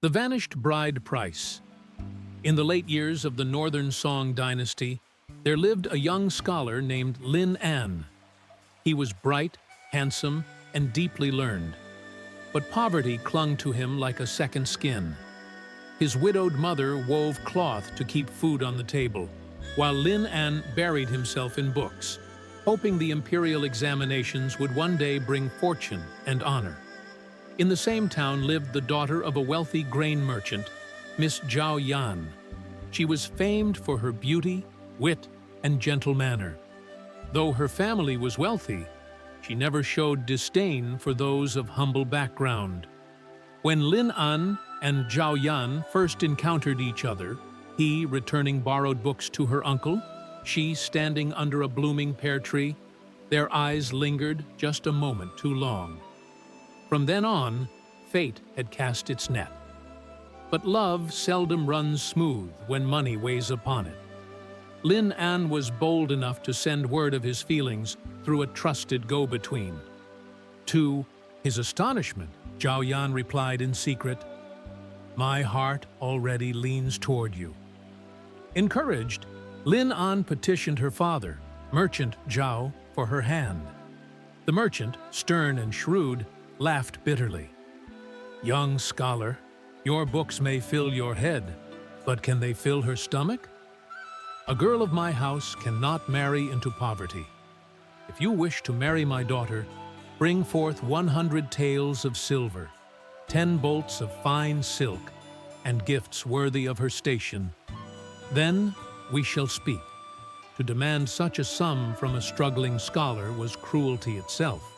The Vanished Bride Price. In the late years of the Northern Song dynasty, there lived a young scholar named Lin An. He was bright, handsome, and deeply learned. But poverty clung to him like a second skin. His widowed mother wove cloth to keep food on the table, while Lin An buried himself in books, hoping the imperial examinations would one day bring fortune and honor. In the same town lived the daughter of a wealthy grain merchant, Miss Zhao Yan. She was famed for her beauty, wit, and gentle manner. Though her family was wealthy, she never showed disdain for those of humble background. When Lin An and Zhao Yan first encountered each other, he returning borrowed books to her uncle, she standing under a blooming pear tree, their eyes lingered just a moment too long. From then on, fate had cast its net. But love seldom runs smooth when money weighs upon it. Lin An was bold enough to send word of his feelings through a trusted go-between. To his astonishment, Zhao Yan replied in secret, "My heart already leans toward you." Encouraged, Lin An petitioned her father, Merchant Zhao, for her hand. The merchant, stern and shrewd, laughed bitterly. "Young scholar, your books may fill your head, but can they fill her stomach? A girl of my house cannot marry into poverty. If you wish to marry my daughter, bring forth 100 taels of silver, 10 bolts of fine silk, and gifts worthy of her station. Then we shall speak." To demand such a sum from a struggling scholar was cruelty itself.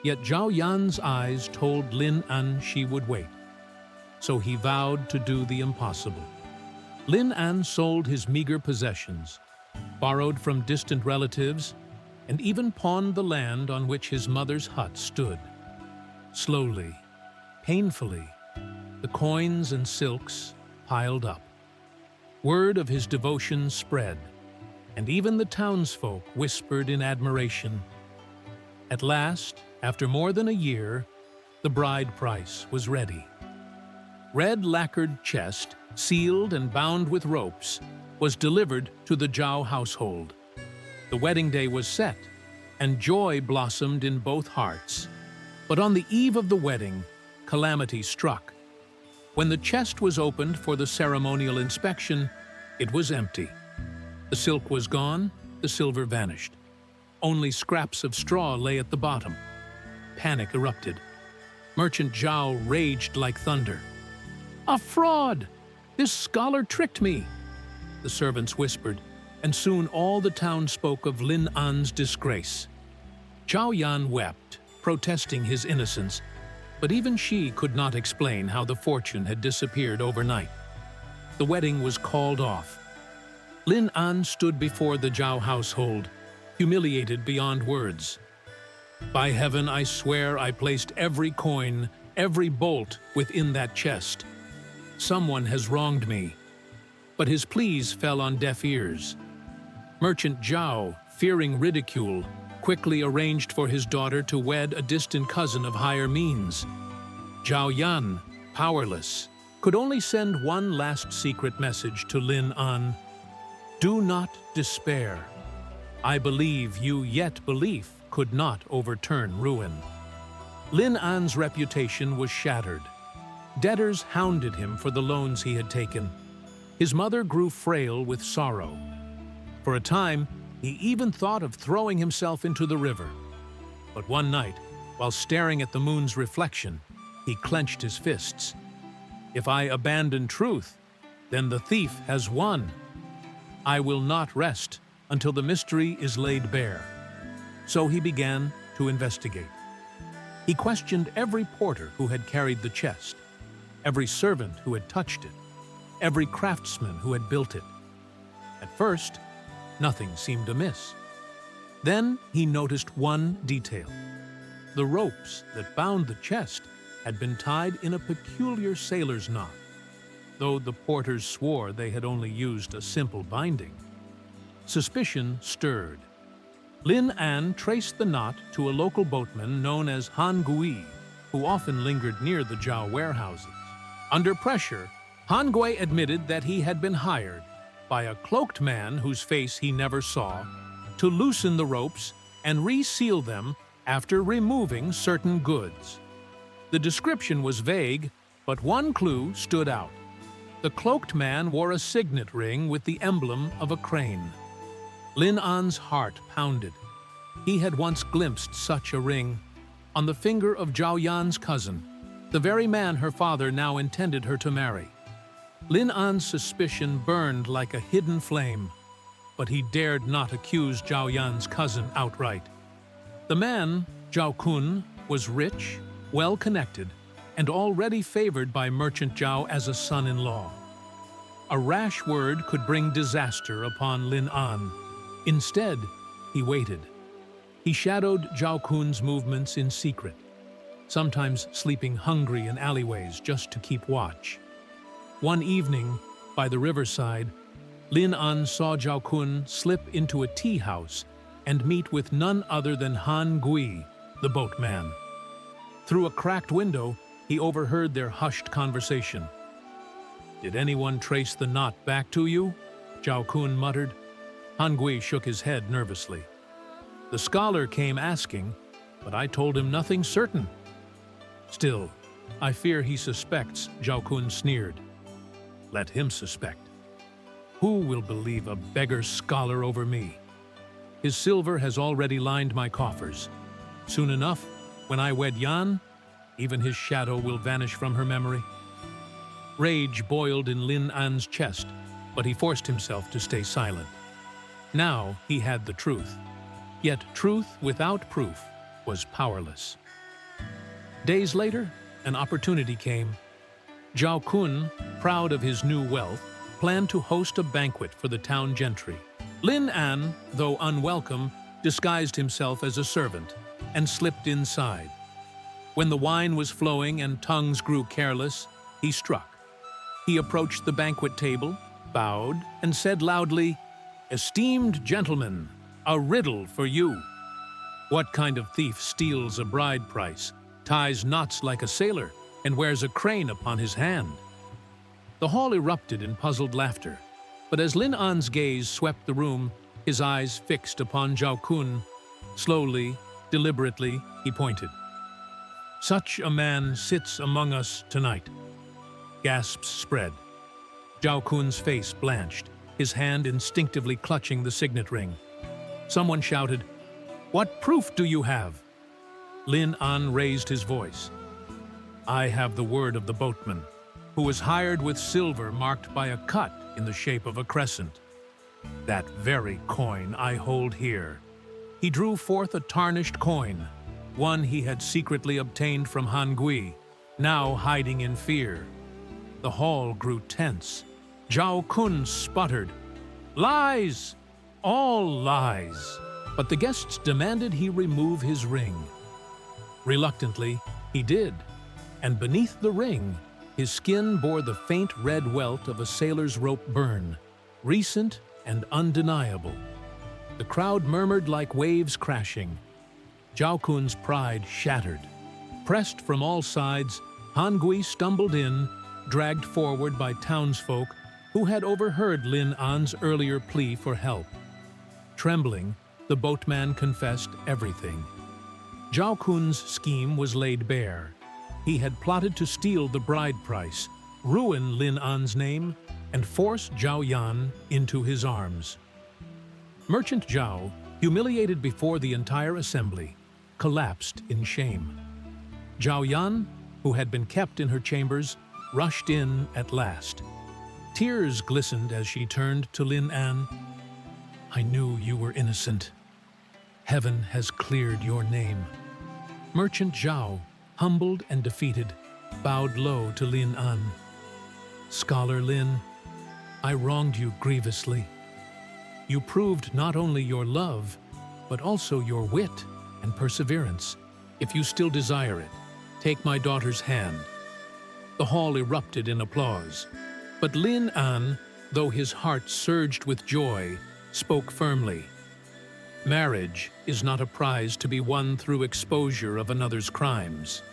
Yet Zhao Yan's eyes told Lin An she would wait. So he vowed to do the impossible. Lin An sold his meager possessions, borrowed from distant relatives, and even pawned the land on which his mother's hut stood. Slowly, painfully, the coins and silks piled up. Word of his devotion spread, and even the townsfolk whispered in admiration. At last, after more than a year, the bride price was ready. Red lacquered chest, sealed and bound with ropes, was delivered to the Zhao household. The wedding day was set, and joy blossomed in both hearts. But on the eve of the wedding, calamity struck. When the chest was opened for the ceremonial inspection, it was empty. The silk was gone, the silver vanished. Only scraps of straw lay at the bottom. Panic erupted. Merchant Zhao raged like thunder. "A fraud! This scholar tricked me!" The servants whispered, and soon all the town spoke of Lin An's disgrace. Zhao Yan wept, protesting his innocence, but even she could not explain how the fortune had disappeared overnight. The wedding was called off. Lin An stood before the Zhao household, humiliated beyond words. "By heaven, I swear I placed every coin, every bolt within that chest. Someone has wronged me." But his pleas fell on deaf ears. Merchant Zhao, fearing ridicule, quickly arranged for his daughter to wed a distant cousin of higher means. Zhao Yan, powerless, could only send one last secret message to Lin An. "Do not despair. I believe you, yet belief could not overturn ruin." Lin An's reputation was shattered. Debtors hounded him for the loans he had taken. His mother grew frail with sorrow. For a time, he even thought of throwing himself into the river. But one night, while staring at the moon's reflection, he clenched his fists. "If I abandon truth, then the thief has won. I will not rest until the mystery is laid bare." So he began to investigate. He questioned every porter who had carried the chest, every servant who had touched it, every craftsman who had built it. At first, nothing seemed amiss. Then he noticed one detail. The ropes that bound the chest had been tied in a peculiar sailor's knot, though the porters swore they had only used a simple binding. Suspicion stirred. Lin An traced the knot to a local boatman known as Han Gui, who often lingered near the Zhao warehouses. Under pressure, Han Gui admitted that he had been hired by a cloaked man whose face he never saw to loosen the ropes and reseal them after removing certain goods. The description was vague, but one clue stood out. The cloaked man wore a signet ring with the emblem of a crane. Lin An's heart pounded. He had once glimpsed such a ring on the finger of Zhao Yan's cousin, the very man her father now intended her to marry. Lin An's suspicion burned like a hidden flame, but he dared not accuse Zhao Yan's cousin outright. The man, Zhao Kun, was rich, well-connected, and already favored by Merchant Zhao as a son-in-law. A rash word could bring disaster upon Lin An. Instead, he waited. He shadowed Zhao Kun's movements in secret, sometimes sleeping hungry in alleyways just to keep watch. One evening, by the riverside, Lin An saw Zhao Kun slip into a tea house and meet with none other than Han Gui, the boatman. Through a cracked window, he overheard their hushed conversation. "Did anyone trace the knot back to you?" Zhao Kun muttered. Han Gui shook his head nervously. "The scholar came asking, but I told him nothing certain." "Still, I fear he suspects," Zhao Kun sneered. "Let him suspect. Who will believe a beggar scholar over me? His silver has already lined my coffers. Soon enough, when I wed Yan, even his shadow will vanish from her memory." Rage boiled in Lin An's chest, but he forced himself to stay silent. Now he had the truth. Yet truth without proof was powerless. Days later, an opportunity came. Zhao Kun, proud of his new wealth, planned to host a banquet for the town gentry. Lin An, though unwelcome, disguised himself as a servant and slipped inside. When the wine was flowing and tongues grew careless, he struck. He approached the banquet table, bowed, and said loudly, "Esteemed gentlemen, a riddle for you. What kind of thief steals a bride price, ties knots like a sailor, and wears a crane upon his hand?" The hall erupted in puzzled laughter, but as Lin An's gaze swept the room, his eyes fixed upon Zhao Kun, slowly, deliberately, he pointed. "Such a man sits among us tonight." Gasps spread. Zhao Kun's face blanched, his hand instinctively clutching the signet ring. Someone shouted, "What proof do you have?" Lin An raised his voice. "I have the word of the boatman, who was hired with silver marked by a cut in the shape of a crescent. That very coin I hold here." He drew forth a tarnished coin, one he had secretly obtained from Han Gui, now hiding in fear. The hall grew tense. Zhao Kun sputtered, "Lies! All lies!" But the guests demanded he remove his ring. Reluctantly, he did, and beneath the ring, his skin bore the faint red welt of a sailor's rope burn, recent and undeniable. The crowd murmured like waves crashing. Zhao Kun's pride shattered. Pressed from all sides, Han Gui stumbled in, dragged forward by townsfolk who had overheard Lin An's earlier plea for help. Trembling, the boatman confessed everything. Zhao Kun's scheme was laid bare. He had plotted to steal the bride price, ruin Lin An's name, and force Zhao Yan into his arms. Merchant Zhao, humiliated before the entire assembly, collapsed in shame. Zhao Yan, who had been kept in her chambers, rushed in at last. Tears glistened as she turned to Lin An. "I knew you were innocent. Heaven has cleared your name." Merchant Zhao, humbled and defeated, bowed low to Lin An. "Scholar Lin, I wronged you grievously. You proved not only your love, but also your wit and perseverance. If you still desire it, take my daughter's hand." The hall erupted in applause, but Lin An, though his heart surged with joy, spoke firmly. "Marriage is not a prize to be won through exposure of another's crimes.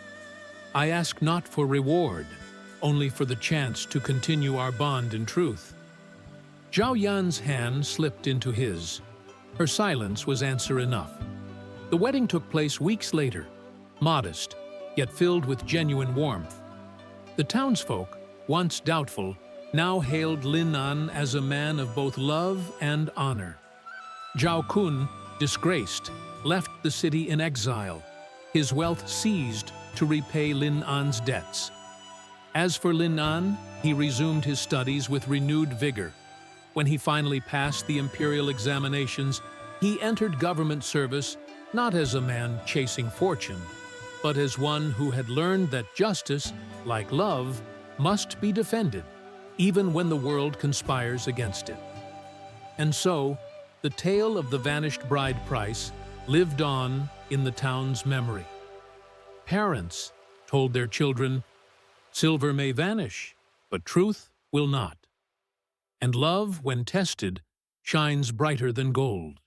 I ask not for reward, only for the chance to continue our bond in truth. Zhao Yan's hand slipped into his. Her silence was answer enough. The wedding took place weeks later, modest, yet filled with genuine warmth. The townsfolk, once doubtful, now hailed Lin An as a man of both love and honor. Zhao Kun, disgraced, left the city in exile, his wealth seized to repay Lin An's debts. As for Lin An, he resumed his studies with renewed vigor. When he finally passed the imperial examinations, he entered government service not as a man chasing fortune, but as one who had learned that justice, like love, must be defended, even when the world conspires against it. And so, the tale of the vanished bride price lived on in the town's memory. Parents told their children, "Silver may vanish, but truth will not. And love, when tested, shines brighter than gold."